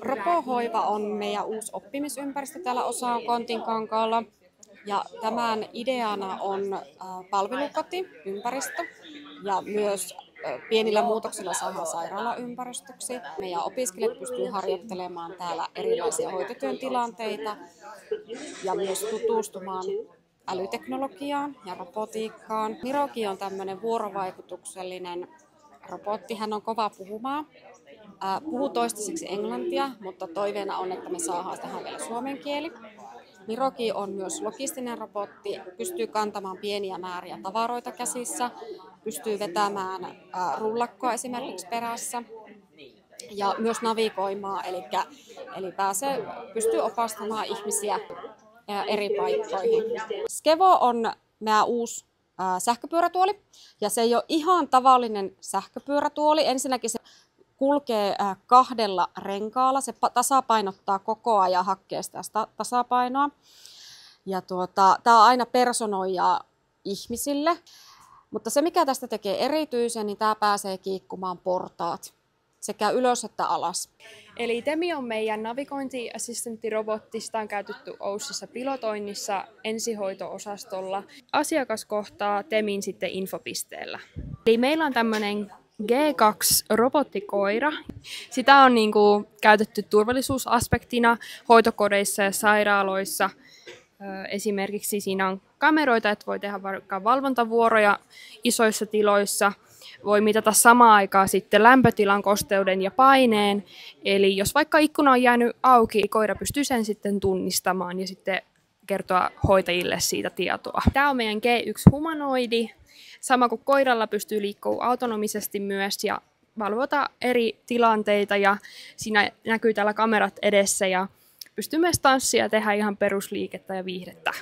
Ropohoiva on meidän uusi oppimisympäristö täällä Kontinkankaalla. Ja tämän ideana on palvelukotiympäristö ja myös pienillä muutoksilla saadaan sairaalaympäristöksi. Meidän opiskelijat pystyvät harjoittelemaan täällä erilaisia hoitotyön tilanteita ja myös tutustumaan älyteknologiaan ja robotiikkaan. Miroki on tämmöinen vuorovaikutuksellinen robotti. Hän on kova puhumaan. Puhuu toistaiseksi englantia, mutta toiveena on, että me saadaan tähän vielä suomen kieli. Miroki on myös logistinen robotti, pystyy kantamaan pieniä määriä tavaroita käsissä, pystyy vetämään rullakkoa esimerkiksi perässä ja myös navigoimaan, eli pystyy opastamaan ihmisiä eri paikkoihin. Skevo on meidän uusi sähköpyörätuoli ja se ei ole ihan tavallinen sähköpyörätuoli. Ensinnäkin se kulkee kahdella renkaalla, se tasapainottaa koko ajan, hakee sitä tasapainoa. Ja tämä on aina personoija ihmisille, mutta se mikä tästä tekee erityisen, niin tämä pääsee kiikkumaan portaat sekä ylös että alas. Eli Temi on meidän navigointiassistenttirobotti. Sitä on käytetty Oussissa pilotoinnissa ensihoito-osastolla. Asiakas kohtaa Temin sitten infopisteellä. Eli meillä on tämmöinen G2-robottikoira. Sitä on käytetty turvallisuusaspektina hoitokodeissa ja sairaaloissa. Esimerkiksi siinä on kameroita, että voi tehdä vaikka valvontavuoroja isoissa tiloissa. Voi mitata samaan aikaan sitten lämpötilan, kosteuden ja paineen. Eli jos vaikka ikkuna on jäänyt auki, koira pystyy sen sitten tunnistamaan ja sitten kertoa hoitajille siitä tietoa. Tämä on meidän G1-humanoidi. Sama kuin koiralla pystyy liikkumaan autonomisesti myös ja valvota eri tilanteita ja siinä näkyy täällä kamerat edessä ja pystyy myös tanssia ja tehdä ihan perusliikettä ja viihdettä.